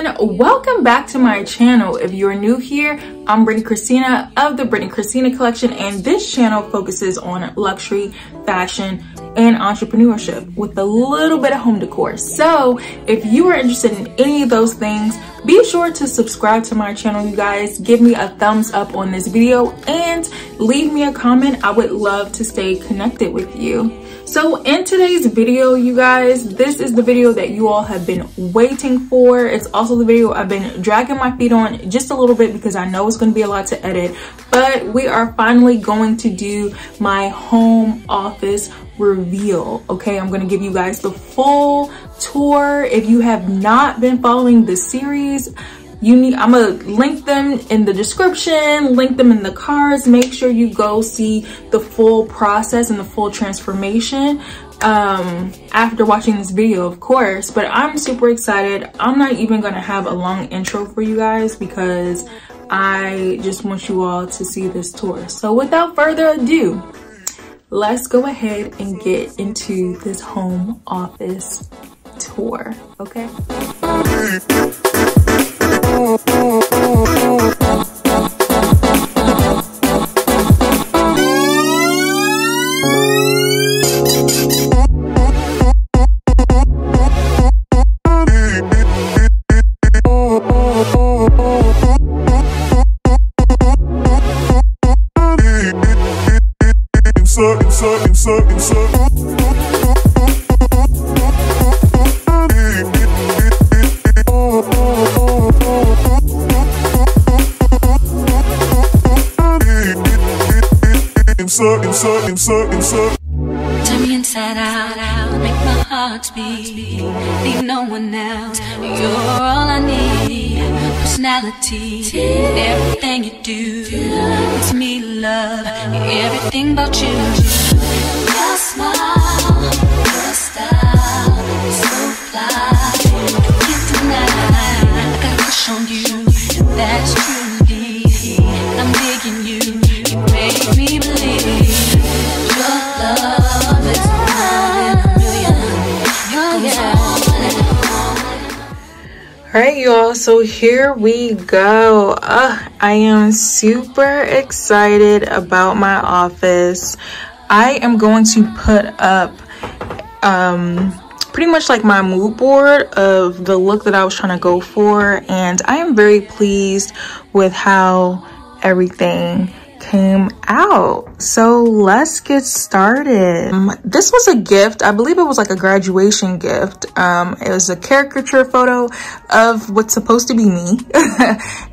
everyone, welcome back to my channel. If you're new here, I'm Brittany Christina of the Brittany Christina collection, and this channel focuses on luxury, fashion, and entrepreneurship with a little bit of home decor. So if you are interested in any of those things, be sure to subscribe to my channel, you guys. Give me a thumbs up on this video and leave me a comment. I would love to stay connected with you. So in today's video, you guys, this is the video that you all have been waiting for. It's also the video I've been dragging my feet on just a little bit because I know it's going to be a lot to edit, but we are finally going to do my home office reveal. Okay, I'm going to give you guys the full tour. If you have not been following this series, I'm gonna link them in the description, link them in the cards. Make sure you go see the full process and the full transformation after watching this video, of course. But I'm super excited. I'm not even gonna have a long intro for you guys because I just want you all to see this tour. So without further ado, let's go ahead and get into this home office tour, okay? Turn me inside out, make my heart beat. Need no one else, you're all I need. Personality, everything you do, it's me love, everything about you. Your smile, your style, so fly. Can't deny, I got a crush on you, that's truly. I'm digging you, you make me believe. All right, y'all, so here we go. I am super excited about my office. I am going to put up pretty much like my mood board of the look that I was trying to go for, and I am very pleased with how everything came out. So let's get started. This was a gift. I believe it was like a graduation gift. It was a caricature photo of what's supposed to be me.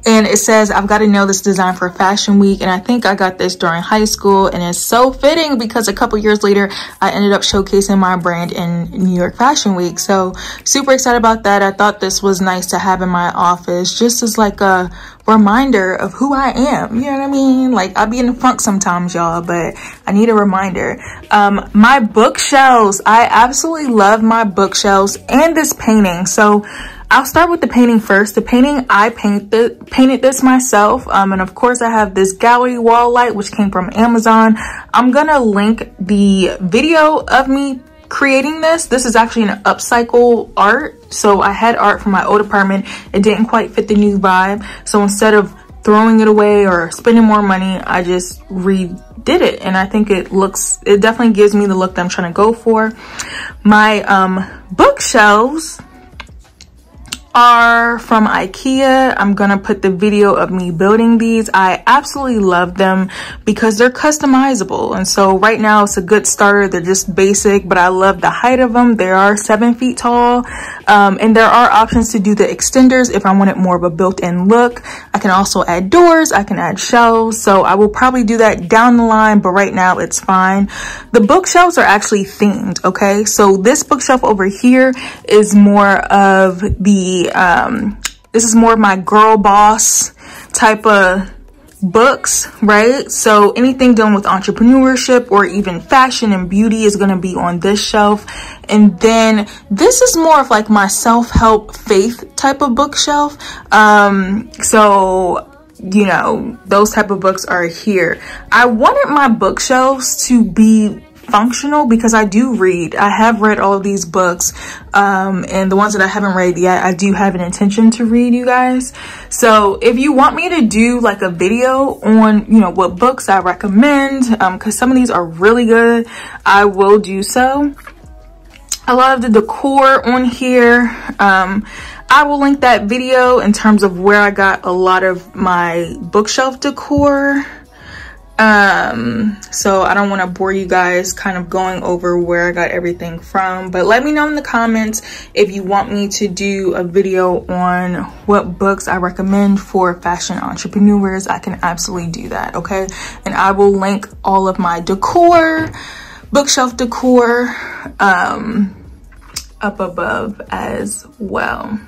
And it says, I've got to nail this design for Fashion Week. And I think I got this during high school, and it's so fitting because a couple years later I ended up showcasing my brand in New York Fashion Week. So super excited about that. I thought this was nice to have in my office just as like a reminder of who I am. You know what I mean? Like, I be in the funk sometimes, y'all, but I need a reminder. My bookshelves, I absolutely love my bookshelves and this painting. So I'll start with the painting first. The painting, I painted this myself, and of course I have this gallery wall light which came from Amazon. I'm gonna link the video of me creating this. This is actually an upcycle art. So I had art from my old apartment. It didn't quite fit the new vibe. So instead of throwing it away or spending more money, I just redid it. And I think it definitely gives me the look that I'm trying to go for. My bookshelves are from IKEA. I'm gonna put the video of me building these. I absolutely love them because they're customizable, and so right now it's a good starter. They're just basic, but I love the height of them. They are 7 feet tall, and there are options to do the extenders if I wanted more of a built-in look. I can also add doors, I can add shelves, so I will probably do that down the line, but right now it's fine. The bookshelves are actually themed, okay? So this bookshelf over here is more of the this is more of my girl boss type of books, right? So anything done with entrepreneurship or even fashion and beauty is going to be on this shelf. And then this is more of like my self-help faith type of bookshelf. So you know, those type of books are here. I wanted my bookshelves to be functional because I do read. I have read all of these books, and the ones that I haven't read yet, I do have an intention to read, you guys. So if you want me to do like a video on, you know, what books I recommend, because some of these are really good, I will do so. A lot of the decor on here, I will link that video in terms of where I got a lot of my bookshelf decor. So I don't want to bore you guys kind of going over where I got everything from, but let me know in the comments if you want me to do a video on what books I recommend for fashion entrepreneurs. I can absolutely do that, okay? And I will link all of my decor, bookshelf decor, up above as well.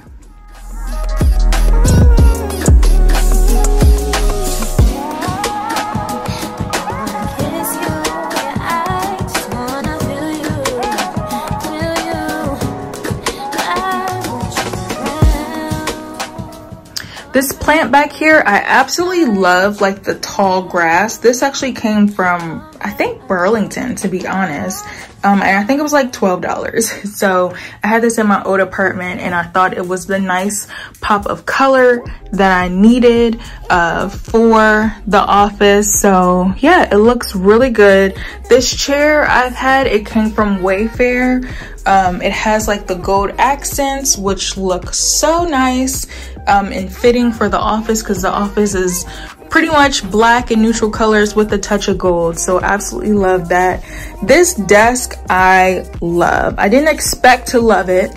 This plant back here, I absolutely love, like the tall grass. This actually came from, I think, Burlington, to be honest. And I think it was like $12. So I had this in my old apartment and I thought it was the nice pop of color that I needed for the office. So yeah, it looks really good. This chair I've had, it came from Wayfair. It has like the gold accents, which look so nice and fitting for the office, because the office is pretty much black and neutral colors with a touch of gold. So absolutely love that. This desk I love. I didn't expect to love it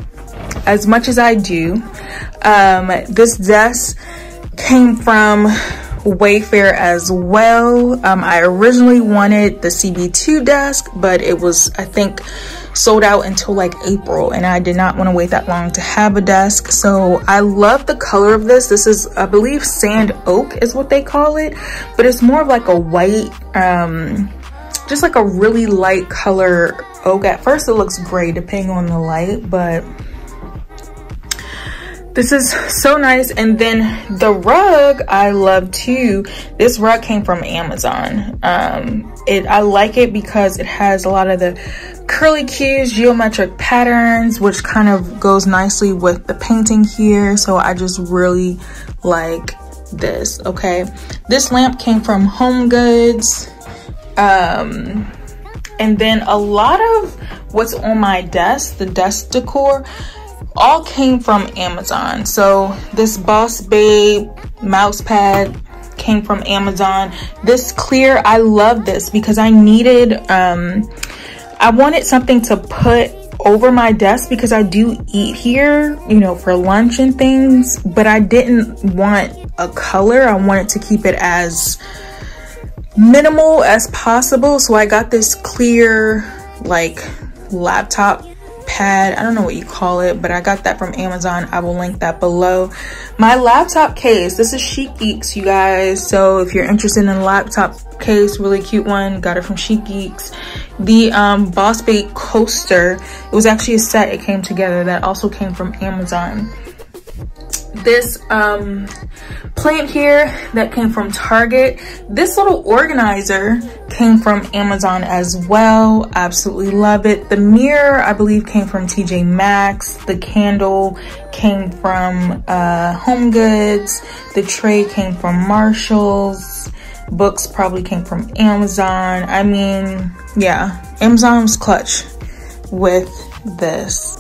as much as I do. This desk came from Wayfair as well. I originally wanted the CB2 desk, but it was, I think, sold out until like April, and I did not want to wait that long to have a desk. So I love the color of this. This is, I believe, sand oak is what they call it, but it's more of like a white, just like a really light color oak. At first it looks gray depending on the light, but this is so nice. And then the rug I love too. This rug came from Amazon. I like it because it has a lot of the curly cues, geometric patterns, which kind of goes nicely with the painting here. So I just really like this. Okay, this lamp came from Home Goods. And then a lot of what's on my desk, the desk decor, all came from Amazon. So this Boss Babe mouse pad came from Amazon. This clear, I love this because I needed, I wanted something to put over my desk because I do eat here, you know, for lunch and things, but I didn't want a color. I wanted to keep it as minimal as possible. So I got this clear, like, laptop pad. I don't know what you call it, but I got that from Amazon. I will link that below. My laptop case, this is Chic Geeks, you guys. So if you're interested in a laptop case, really cute one, got it from Chic Geeks. The Boss Babe coaster, it was actually a set, it came together, that also came from Amazon. This plant here that came from Target. This little organizer came from Amazon as well. Absolutely love it. The mirror, I believe, came from TJ Maxx. The candle came from Home Goods. The tray came from Marshall's. Books probably came from Amazon. I mean, yeah, Amazon was clutch with this.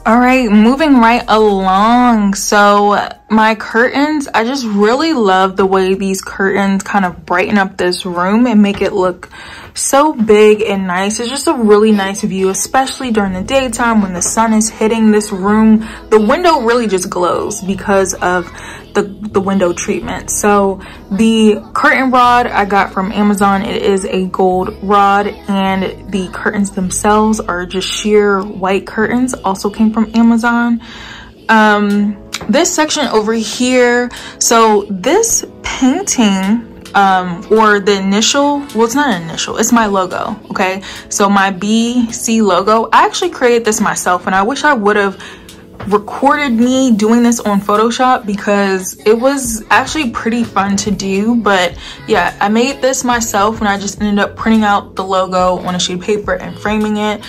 All right, moving right along. So my curtains, I just really love the way these curtains kind of brighten up this room and make it look so big and nice. It's just a really nice view, especially during the daytime when the sun is hitting this room. The window really just glows because of the window treatment. So the curtain rod I got from Amazon. It is a gold rod, and the curtains themselves are just sheer white curtains, also came from Amazon. This section over here, so this painting or the initial, well, it's not an initial, it's my logo. Okay, so my BC logo, I actually created this myself, and I wish I would have recorded me doing this on Photoshop because it was actually pretty fun to do. But yeah, I made this myself, and I just ended up printing out the logo on a sheet of paper and framing it.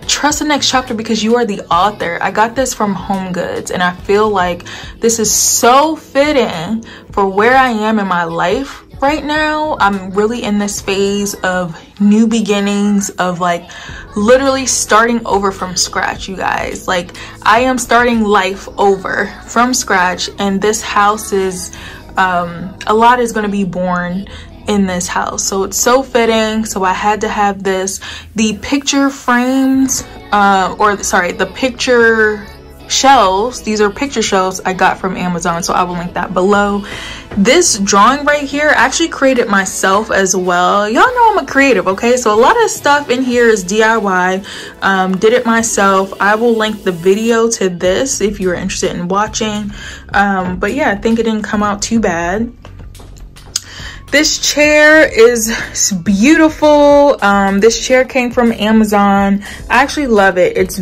Trust the next chapter because you are the author. I got this from Home Goods, and I feel like this is so fitting for where I am in my life right now. I'm really in this phase of new beginnings, of like literally starting over from scratch, you guys. Like, I am starting life over from scratch, and this house is a lot is going to be born in this house, so it's so fitting. So I had to have this. The picture frames, the picture shelves, these are picture shelves I got from Amazon, so I will link that below. This drawing right here, I actually created myself as well. Y'all know I'm a creative, okay? So a lot of stuff in here is DIY. Did it myself. I will link the video to this if you're interested in watching. But yeah, I think it didn't come out too bad. This chair is beautiful. This chair came from Amazon. I actually love it. It's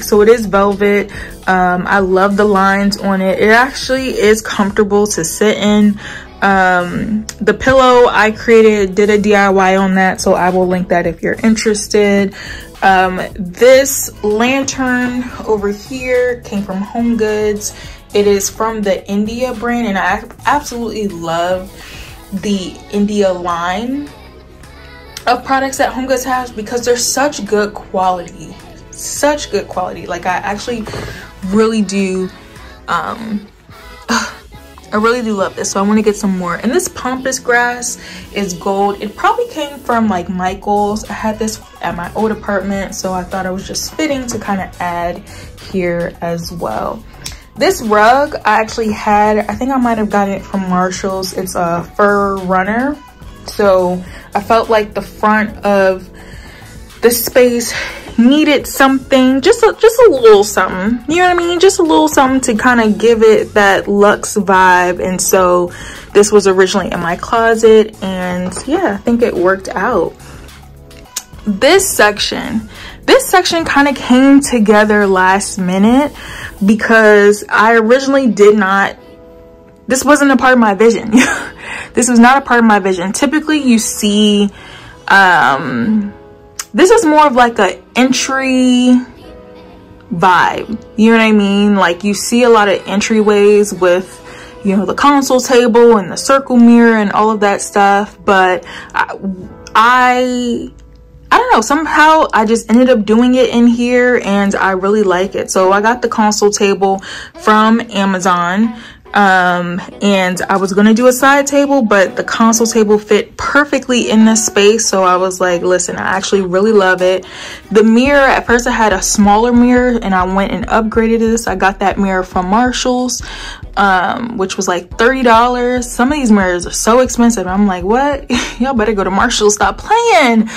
so it is velvet. I love the lines on it. It actually is comfortable to sit in. The pillow I did a DIY on that, so I will link that if you're interested. This lantern over here came from Home Goods. It is from the India brand, and I absolutely love the India line of products that Home Goods has because they're such good quality. Like, I actually really do I really do love this, so I want to get some more. And this pampas grass is gold. It probably came from like Michael's. I had this at my old apartment, so I thought it was just fitting to kind of add here as well. This rug I actually had, I think I might have gotten it from Marshall's. It's a fur runner. So I felt like the front of the space needed something, just a little something, you know what I mean? Just a little something to kind of give it that luxe vibe. And so this was originally in my closet, and yeah, I think it worked out. This section kind of came together last minute because I originally this wasn't a part of my vision. This was not a part of my vision. Typically you see, this is more of like a entry vibe, you know what I mean? Like, you see a lot of entryways with, you know, the console table and the circle mirror and all of that stuff, but I don't know, somehow I just ended up doing it in here, and I really like it. So I got the console table from Amazon, and I was gonna do a side table, but the console table fit perfectly in this space, so I was like, listen, I actually really love it. The mirror, at first I had a smaller mirror, and I went and upgraded this. I got that mirror from Marshall's, which was like $30. Some of these mirrors are so expensive. I'm like, what? Y'all better go to Marshall's. Stop playing,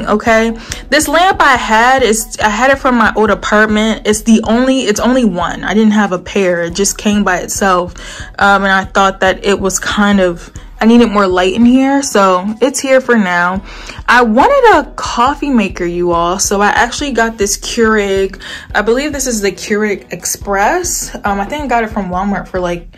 okay? This lamp I had it from my old apartment. It's only one. I didn't have a pair. It just came by itself, and I thought that it was I needed more light in here, so it's here for now. I wanted a coffee maker, you all, so I actually got this Keurig. I believe this is the Keurig Express. I think I got it from Walmart for like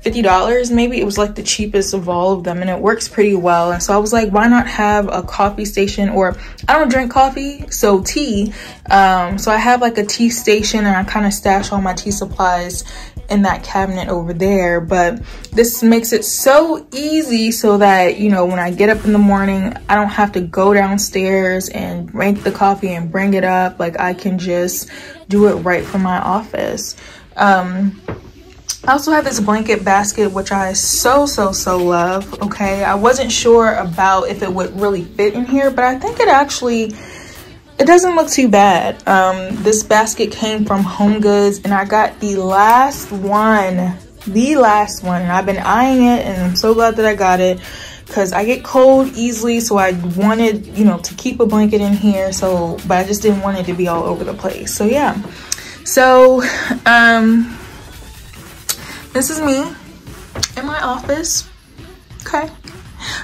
$50 maybe. It was like the cheapest of all of them, and it works pretty well. And so I was like, why not have a coffee station? Or I don't drink coffee, so tea. So I have like a tea station, and I kind of stash all my tea supplies in that cabinet over there. But this makes it so easy so that, you know, when I get up in the morning, I don't have to go downstairs and make the coffee and bring it up. Like, I can just do it right from my office. I also have this blanket basket, which I so love. Okay, I wasn't sure about if it would really fit in here, but I think it doesn't look too bad. This basket came from Home Goods, and I got the last one, and I've been eyeing it, and I'm so glad that I got it because I get cold easily, so I wanted, you know, to keep a blanket in here, but I just didn't want it to be all over the place. So yeah, so this is me in in my office. Okay,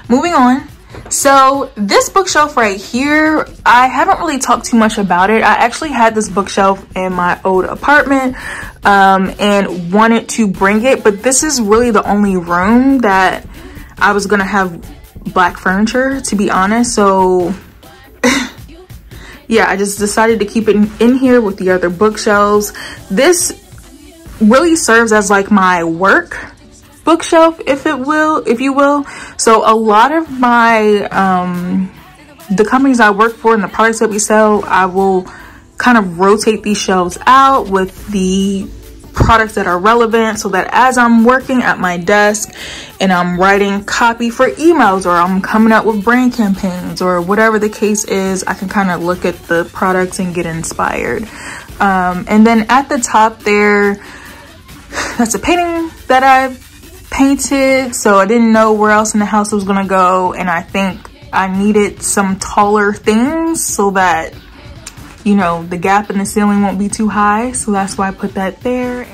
moving on. So this bookshelf right here, I haven't really talked too much about it. I actually had this bookshelf in my old apartment and wanted to bring it, but this is really the only room that I was gonna have black furniture, to be honest. So yeah, I just decided to keep it in here with the other bookshelves. This really serves as like my work bookshelf, if you will. So a lot of my the companies I work for and the products that we sell, I will kind of rotate these shelves out with the products that are relevant, so that as I'm working at my desk and I'm writing copy for emails, or I'm coming up with brand campaigns, or whatever the case is, I can kind of look at the products and get inspired. And then at the top there, that's a painting that I've painted, so I didn't know where else in the house it was gonna go, and I think I needed some taller things so that, you know, the gap in the ceiling won't be too high, so that's why I put that there.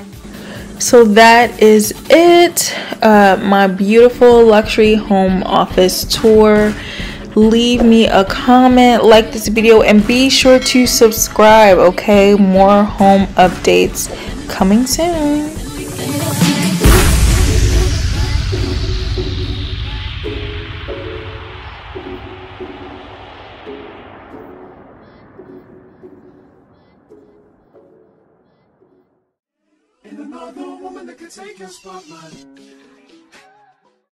So that is it, my beautiful luxury home office tour. Leave me a comment, like this video, and be sure to subscribe, okay? More home updates coming soon. Another woman that could take your spotlight.